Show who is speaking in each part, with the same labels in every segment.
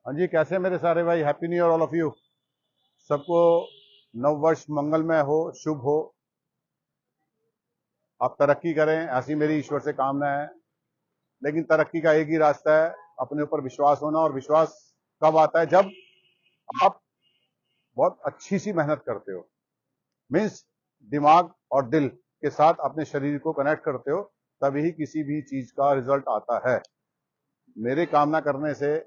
Speaker 1: हाँ जी, कैसे मेरे सारे भाई। Happy new year all of you. सबको नव वर्ष मंगलमय हो, शुभ हो। आप तरक्की करें, ऐसी मेरी ईश्वर से कामना है। लेकिन तरक्की का एक ही रास्ता है, अपने ऊपर विश्वास होना। और विश्वास कब आता है? जब आप बहुत अच्छी सी मेहनत करते हो। मीन्स दिमाग और दिल के साथ अपने शरीर को कनेक्ट करते हो, तभी किसी भी चीज का रिजल्ट आता है। मेरे कामना करने से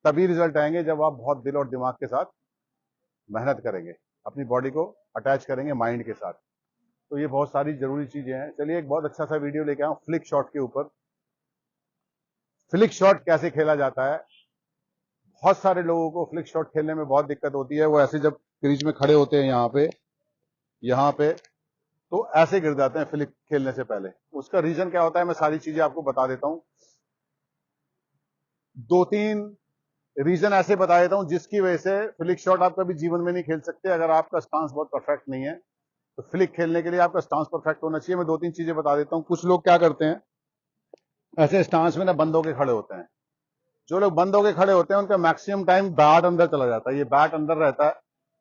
Speaker 1: तभी रिजल्ट आएंगे जब आप बहुत दिल और दिमाग के साथ मेहनत करेंगे, अपनी बॉडी को अटैच करेंगे माइंड के साथ। तो ये बहुत सारी जरूरी चीजें हैं। चलिए एक बहुत अच्छा सा वीडियो लेके आऊं फ्लिक शॉट के ऊपर। फ्लिक शॉट कैसे खेला जाता है। बहुत सारे लोगों को फ्लिक शॉट खेलने में बहुत दिक्कत होती है। वो ऐसे जब क्रीज में खड़े होते हैं यहाँ पे तो ऐसे गिर जाते हैं फ्लिक खेलने से पहले। उसका रीजन क्या होता है, मैं सारी चीजें आपको बता देता हूं। दो तीन रीजन ऐसे बता देता हूं जिसकी वजह से फ्लिक शॉट आप कभी जीवन में नहीं खेल सकते अगर आपका स्टांस बहुत परफेक्ट नहीं है। तो फ्लिक खेलने के लिए आपका स्टांस परफेक्ट होना चाहिए। मैं दो तीन चीजें बता देता हूं। कुछ लोग क्या करते हैं, ऐसे स्टांस में ना बंद होके खड़े होते हैं। जो लोग बंद होके खड़े होते हैं उनका मैक्सिमम टाइम बैट अंदर चला जाता है। ये बैट अंदर रहता है,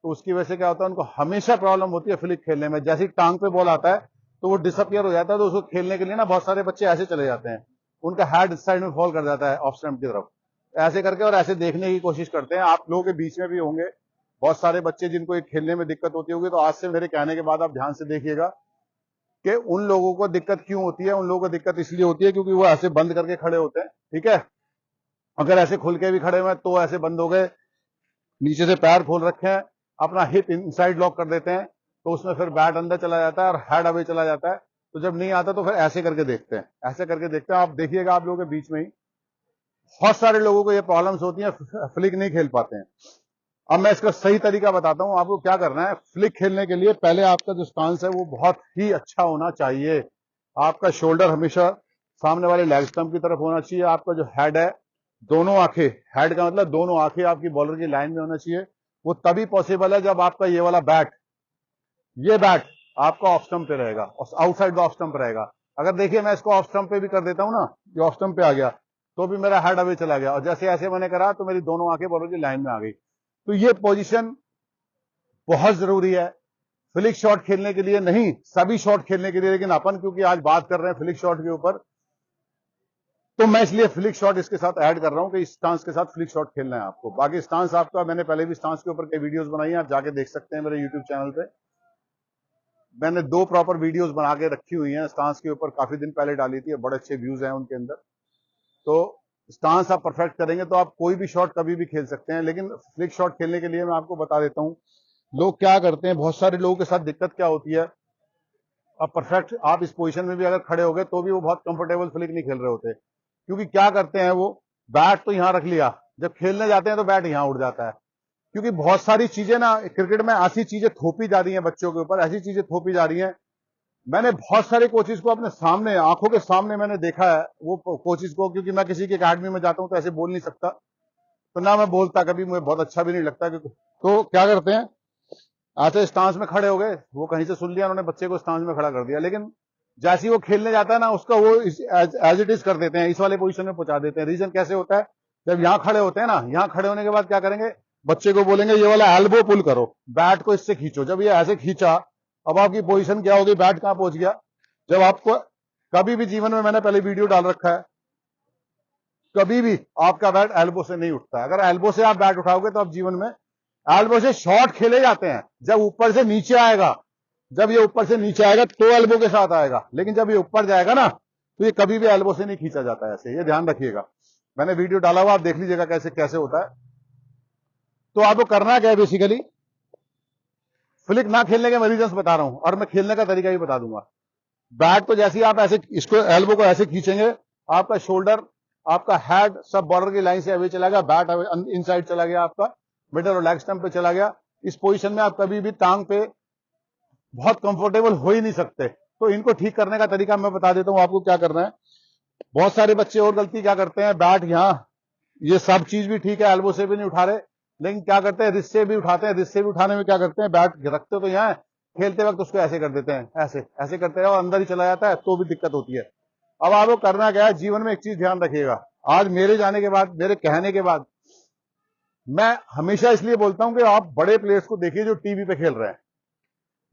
Speaker 1: तो उसकी वजह से क्या होता है, उनको हमेशा प्रॉब्लम होती है फ्लिक खेलने में। जैसे ही टांग पे बॉल आता है तो वो डिसअपियर हो जाता है। तो उसको खेलने के लिए ना बहुत सारे बच्चे ऐसे चले जाते हैं, उनका हेड इस साइड में फॉल कर जाता है ऑफ स्टंप की तरफ, ऐसे करके। और ऐसे देखने की कोशिश करते हैं। आप लोगों के बीच में भी होंगे बहुत सारे बच्चे जिनको ये खेलने में दिक्कत होती होगी। तो आज से मेरे कहने के बाद आप ध्यान से देखिएगा कि उन लोगों को दिक्कत क्यों होती है। उन लोगों को दिक्कत इसलिए होती है क्योंकि वो ऐसे बंद करके खड़े होते हैं, ठीक है। अगर ऐसे खुल के भी खड़े हुए तो ऐसे बंद हो गए, नीचे से पैर खोल रखे हैं, अपना हिप इनसाइड लॉक कर देते हैं, तो उसमें फिर बैट अंदर चला जाता है और हेड अवे चला जाता है। तो जब नहीं आता तो फिर ऐसे करके देखते हैं, ऐसे करके देखते हैं। आप देखिएगा, आप लोगों के बीच में ही बहुत सारे लोगों को ये प्रॉब्लम्स होती हैं, फ्लिक नहीं खेल पाते हैं। अब मैं इसका सही तरीका बताता हूं आपको क्या करना है। फ्लिक खेलने के लिए पहले आपका जो स्टांस है वो बहुत ही अच्छा होना चाहिए। आपका शोल्डर हमेशा सामने वाले लेग स्टंप की तरफ होना चाहिए। आपका जो हेड है, दोनों आंखें, हेड का मतलब दोनों आंखें आपकी बॉलर की लाइन में होना चाहिए। वो तभी पॉसिबल है जब आपका ये वाला बैट, ये बैट आपका ऑफ स्टंप पे रहेगा और आउटसाइड द ऑफ स्टंप रहेगा। अगर देखिए मैं इसको ऑफ स्टंप पे भी कर देता हूं ना, ये ऑफ स्टंप पे आ गया तो भी मेरा हेड अवे चला गया, और जैसे ऐसे मैंने करा तो मेरी दोनों आंखें बॉलर की लाइन में आ गई। तो ये पोजीशन बहुत जरूरी है फ्लिक शॉट खेलने के लिए, नहीं सभी शॉट खेलने के लिए। लेकिन अपन क्योंकि आज बात कर रहे हैं फ्लिक शॉट के ऊपर, तो मैं इसलिए फ्लिक शॉट इसके साथ ऐड कर रहा हूं कि इस स्टांस के साथ फ्लिक शॉट खेलना है आपको। बाकी स्टांस आपका, मैंने पहले भी स्टांस के ऊपर कई वीडियोस बनाई हैं, आप जाके देख सकते हैं मेरे यूट्यूब चैनल पे। मैंने 2 प्रॉपर वीडियोस बना के रखी हुई हैं स्टांस के ऊपर, काफी दिन पहले डाली थी और बड़े अच्छे व्यूज हैं उनके अंदर। तो स्टांस आप परफेक्ट करेंगे तो आप कोई भी शॉट कभी भी खेल सकते हैं। लेकिन फ्लिक शॉट खेलने के लिए मैं आपको बता देता हूं लोग क्या करते हैं। बहुत सारे लोगों के साथ दिक्कत क्या होती है, अब परफेक्ट आप इस पोजीशन में भी अगर खड़े हो गए तो भी वो बहुत कंफर्टेबल फ्लिक नहीं खेल रहे होते। क्योंकि क्या करते हैं, वो बैट तो यहां रख लिया, जब खेलने जाते हैं तो बैट यहां उड़ जाता है। क्योंकि बहुत सारी चीजें ना क्रिकेट में ऐसी चीजें थोपी जा रही हैं बच्चों के ऊपर, ऐसी चीजें थोपी जा रही हैं। मैंने बहुत सारे कोचेस को अपने सामने, आंखों के सामने मैंने देखा है वो कोचेस को। क्योंकि मैं किसी की अकेडमी में जाता हूं तो ऐसे बोल नहीं सकता, तो ना मैं बोलता, कभी मुझे बहुत अच्छा भी नहीं लगता। तो क्या करते हैं, ऐसे स्टांस में खड़े हो गए, वो कहीं से सुन लिया उन्होंने, बच्चे को स्टांस में खड़ा कर दिया। लेकिन जैसे ही वो खेलने जाता है ना, उसका वो एज इट इज कर देते हैं, इस वाले पोजीशन में पहुंचा देते हैं। रीजन कैसे होता है, जब यहां खड़े होते हैं ना, यहां खड़े होने के बाद क्या करेंगे, बच्चे को बोलेंगे ये वाला एल्बो पुल करो, बैट को इससे खींचो। जब ये ऐसे खींचा, अब आपकी पोजीशन क्या होगी, बैट कहां पहुंच गया। जब आपको कभी भी जीवन में, मैंने पहले वीडियो डाल रखा है, कभी भी आपका बैट एल्बो से नहीं उठता। अगर एल्बो से आप बैट उठाओगे तो आप जीवन में, एल्बो से शॉट खेले जाते हैं जब ऊपर से नीचे आएगा, जब ये ऊपर से नीचे आएगा तो एल्बो के साथ आएगा। लेकिन जब ये ऊपर जाएगा ना, तो ये कभी भी एल्बो से नहीं खींचा जाता है ऐसे, ये ध्यान रखिएगा। मैंने वीडियो डाला हुआ, आप देख लीजिएगा कैसे कैसे होता है। तो आपको करना क्या है, बेसिकली फ्लिक ना खेलने के मैं रीजंस बता रहा हूं और मैं खेलने का तरीका भी बता दूंगा। बैट को जैसे ही आप ऐसे, इसको एल्बो को ऐसे खींचेंगे, आपका शोल्डर, आपका हेड सब बॉर्डर की लाइन से अवे चला गया, बैट इनसाइड चला गया, आपका मिडल और लेग स्टंप पे चला गया। इस पोजीशन में आप कभी भी टांग पे बहुत कंफर्टेबल हो ही नहीं सकते। तो इनको ठीक करने का तरीका मैं बता देता हूं आपको क्या करना है। बहुत सारे बच्चे और गलती क्या करते हैं, बैट यहां, ये सब चीज भी ठीक है, एल्बो से भी नहीं उठा रहे, लेकिन क्या करते हैं, रिस्ट से भी उठाते हैं। रिस्ट से भी उठाने में क्या करते हैं, बैट रखते तो यहाँ, खेलते वक्त उसको ऐसे कर देते हैं, ऐसे ऐसे करते हैं और अंदर ही चला जाता है, तो भी दिक्कत होती है। अब आपको करना क्या है, जीवन में एक चीज ध्यान रखिएगा, आज मेरे जाने के बाद, मेरे कहने के बाद मैं हमेशा इसलिए बोलता हूं कि आप बड़े प्लेयर्स को देखिए जो टीवी पे खेल रहे हैं,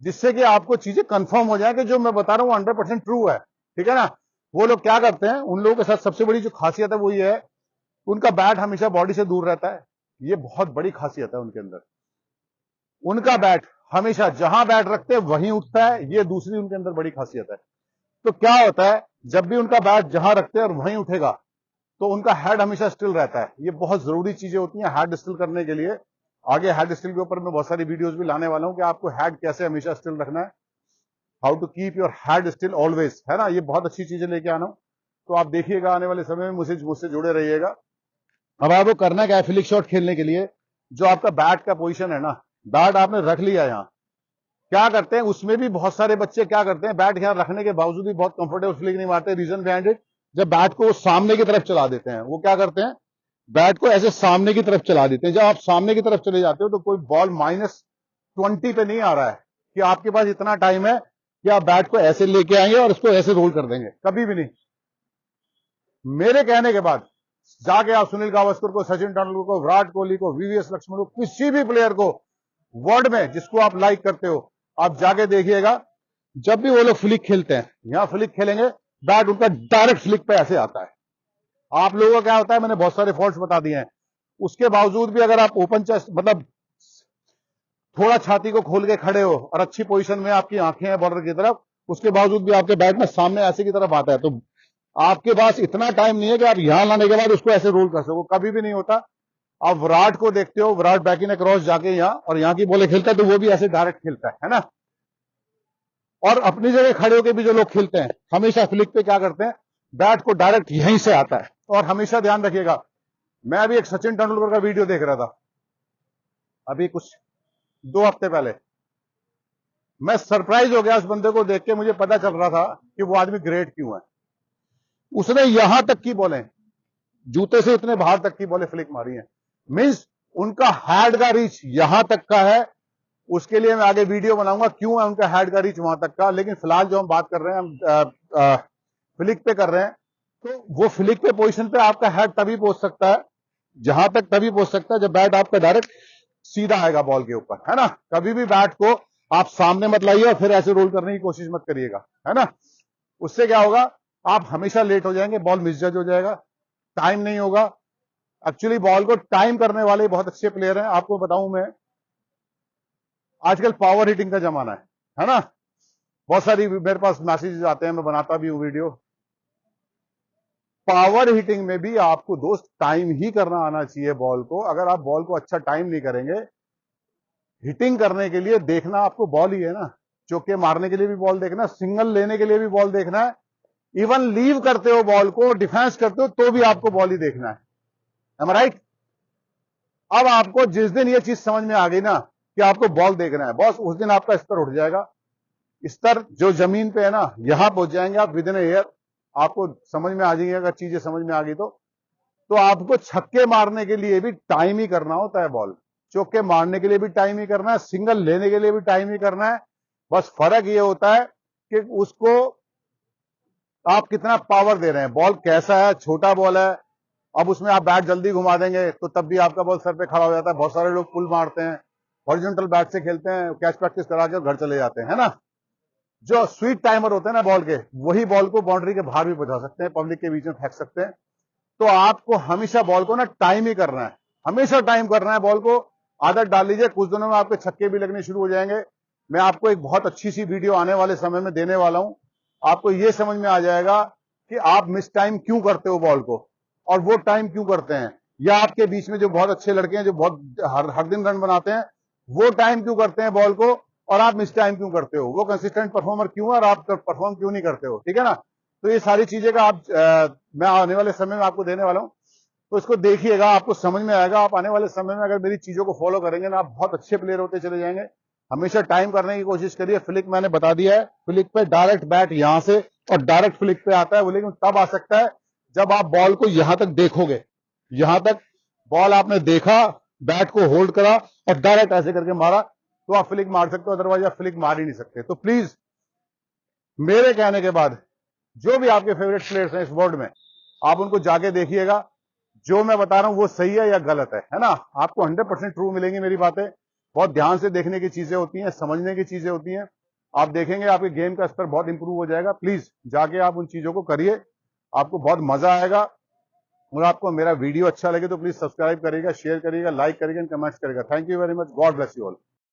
Speaker 1: जिससे कि आपको चीजें कंफर्म हो जाए कि जो मैं बता रहा हूं 100% ट्रू है। ठीक है ना। वो लोग क्या करते हैं, उन लोगों के साथ सबसे बड़ी जो खासियत है वो ये है, उनका बैट हमेशा बॉडी से दूर रहता है। ये बहुत बड़ी खासियत है उनके अंदर। उनका बैट हमेशा जहां बैट रखते हैं वहीं उठता है। ये दूसरी उनके अंदर बड़ी खासियत है। तो क्या होता है, जब भी उनका बैट जहां रखते हैं और वहीं उठेगा, तो उनका हेड हमेशा स्टिल रहता है। ये बहुत जरूरी चीजें होती हैं हेड स्टिल करने के लिए। आगे हेड स्टिल के ऊपर मैं बहुत सारी वीडियोस भी लाने वाला हूं कि आपको हेड कैसे हमेशा स्टिल रखना है, how to keep your head still always, है ना। ये बहुत अच्छी चीजें लेके आना हूं, तो आप देखिएगा आने वाले समय में, मुझसे जुड़े रहिएगा। अब आपको करना क्या है, फ्लिक शॉट खेलने के लिए जो आपका बैट का पोजीशन है ना, बैट आपने रख लिया यहां, क्या करते हैं, उसमें भी बहुत सारे बच्चे क्या करते हैं, बैट यहां रखने के बावजूद भी बहुत कंफर्टेबल फ्लिक नहीं मारते। रीजन बिहाइंड इट, जब बैट को सामने की तरफ चला देते हैं, वो क्या करते हैं, बैट को ऐसे सामने की तरफ चला देते हैं। जब आप सामने की तरफ चले जाते हो तो कोई बॉल -20 पे नहीं आ रहा है कि आपके पास इतना टाइम है कि आप बैट को ऐसे लेके आएंगे और इसको ऐसे रोल कर देंगे, कभी भी नहीं। मेरे कहने के बाद जाके आप सुनील गावस्कर को, सचिन तेंदुलकर को, विराट कोहली को, वीवीएस लक्ष्मण को, किसी भी प्लेयर को वर्ल्ड में जिसको आप लाइक करते हो, आप जाके देखिएगा, जब भी वो लोग फ्लिक खेलते हैं, यहां फ्लिक खेलेंगे, बैट उनका डायरेक्ट फ्लिक पे ऐसे आता है। आप लोगों का क्या होता है, मैंने बहुत सारे फॉल्ट्स बता दिए हैं, उसके बावजूद भी अगर आप ओपन चेस्ट, मतलब थोड़ा छाती को खोल के खड़े हो और अच्छी पोजीशन में आपकी आंखें हैं बॉर्डर की तरफ, उसके बावजूद भी आपके बैट में सामने ऐसे की तरफ आता है, तो आपके पास इतना टाइम नहीं है कि आप यहां लाने के बाद उसको ऐसे रोल कर सको, कभी भी नहीं होता। आप विराट को देखते हो, विराट बैक इन क्रॉस जाके यहां और यहां की बॉलें खेलता है, तो वो भी ऐसे डायरेक्ट खेलता है ना। और अपनी जगह खड़े होकर भी जो लोग खेलते हैं, हमेशा फ्लिक पे क्या करते हैं, बैट को डायरेक्ट यहीं से आता है। और हमेशा ध्यान रखिएगा, मैं अभी एक सचिन तेंदुलकर का वीडियो देख रहा था, अभी कुछ 2 हफ्ते पहले, मैं सरप्राइज हो गया उस बंदे को देख के। मुझे पता चल रहा था कि वो आदमी ग्रेट क्यों है। उसने यहां तक की बॉलें, जूते से इतने बाहर तक की बॉलें फ्लिक मारी हैं, मींस उनका हेड का रीच यहां तक का है। उसके लिए मैं आगे वीडियो बनाऊंगा क्यों है उनका हेड का रीच वहां तक का। लेकिन फिलहाल जो हम बात कर रहे हैं, हम फ्लिक पे कर रहे हैं, तो वो फ्लिक पे पोजीशन पे आपका हेड तभी पहुंच सकता है, जहां तक तभी पहुंच सकता है जब बैट आपका डायरेक्ट सीधा आएगा बॉल के ऊपर, है ना। कभी भी बैट को आप सामने मत लाइए और फिर ऐसे रोल करने की कोशिश मत करिएगा, है ना। उससे क्या होगा, आप हमेशा लेट हो जाएंगे, बॉल मिसजज हो जाएगा, टाइम नहीं होगा। एक्चुअली बॉल को टाइम करने वाले बहुत अच्छे प्लेयर हैं। आपको बताऊं मैं, आजकल पावर हिटिंग का जमाना है ना। बहुत सारी मेरे पास मैसेजेस आते हैं, मैं बनाता भी हूं वीडियो। पावर हिटिंग में भी आपको दोस्त टाइम ही करना आना चाहिए बॉल को। अगर आप बॉल को अच्छा टाइम नहीं करेंगे, हिटिंग करने के लिए देखना आपको बॉल ही है ना, चौके मारने के लिए भी बॉल देखना, सिंगल लेने के लिए भी बॉल देखना है, इवन लीव करते हो बॉल को, डिफेंस करते हो तो भी आपको बॉल ही देखना है। Am I right? अब आपको जिस दिन ये चीज समझ में आ गई ना कि आपको बॉल देखना है, बॉस, उस दिन आपका स्तर उठ जाएगा। स्तर जो जमीन पे है ना, यहां पहुंच जाएंगे आप विद इन ईयर। आपको समझ में आ जाएंगे, अगर चीजें समझ में आ गई तो आपको छक्के मारने के लिए भी टाइम ही करना होता है बॉल, चौके मारने के लिए भी टाइम ही करना है, सिंगल लेने के लिए भी टाइम ही करना है। बस फर्क ये होता है कि उसको आप कितना पावर दे रहे हैं, बॉल कैसा है, छोटा बॉल है, अब उसमें आप बैट जल्दी घुमा देंगे तो तब भी आपका बॉल सर पे खड़ा हो जाता है। बहुत सारे लोग पुल मारते हैं, हॉरिजॉन्टल बैट से खेलते हैं, कैच प्रैक्टिस करा के घर चले जाते हैं, है ना। जो स्वीट टाइमर होते हैं ना बॉल के, वही बॉल को बाउंड्री के बाहर भी पहुंचा सकते हैं, पब्लिक के बीच में फेंक सकते हैं। तो आपको हमेशा बॉल को ना टाइम ही करना है, हमेशा टाइम करना है बॉल को। आदत डाल लीजिए, कुछ दिनों में आपके छक्के भी लगने शुरू हो जाएंगे। मैं आपको एक बहुत अच्छी सी वीडियो आने वाले समय में देने वाला हूं, आपको यह समझ में आ जाएगा कि आप मिस टाइम क्यों करते हो बॉल को, और वो टाइम क्यों करते हैं। या आपके बीच में जो बहुत अच्छे लड़के हैं, जो बहुत हर दिन रन बनाते हैं, वो टाइम क्यों करते हैं बॉल को, और आप मिस टाइम क्यों करते हो। वो कंसिस्टेंट परफॉर्मर क्यों है और आप परफॉर्म क्यों नहीं करते हो, ठीक है ना। तो ये सारी चीजें का मैं आने वाले समय में आपको देने वाला हूं, तो इसको देखिएगा, आपको समझ में आएगा। आप आने वाले समय में अगर मेरी चीजों को फॉलो करेंगे ना, आप बहुत अच्छे प्लेयर होते चले जाएंगे। हमेशा टाइम करने की कोशिश करिए। फ्लिक मैंने बता दिया है, फ्लिक पे डायरेक्ट बैट यहां से और डायरेक्ट फ्लिक पे आता है वो, लेकिन तब आ सकता है जब आप बॉल को यहां तक देखोगे, यहां तक बॉल आपने देखा, बैट को होल्ड करा और डायरेक्ट ऐसे करके मारा, तो आप फ्लिक मार सकते हो, अदरवाइज आप फ्लिक मार ही नहीं सकते। तो प्लीज मेरे कहने के बाद जो भी आपके फेवरेट प्लेयर्स हैं इस वर्ल्ड में, आप उनको जाके देखिएगा, जो मैं बता रहा हूं वो सही है या गलत है ना। आपको 100% ट्रू मिलेंगी मेरी बातें। बहुत ध्यान से देखने की चीजें होती हैं, समझने की चीजें होती हैं। आप देखेंगे आपके गेम का स्तर बहुत इंप्रूव हो जाएगा। प्लीज जाके आप उन चीजों को करिए, आपको बहुत मजा आएगा। और आपको मेरा वीडियो अच्छा लगे तो प्लीज सब्सक्राइब करिएगा, शेयर करिएगा, लाइक करिएगा, कमेंट्स करिएगा। Thank you very much. God bless you all.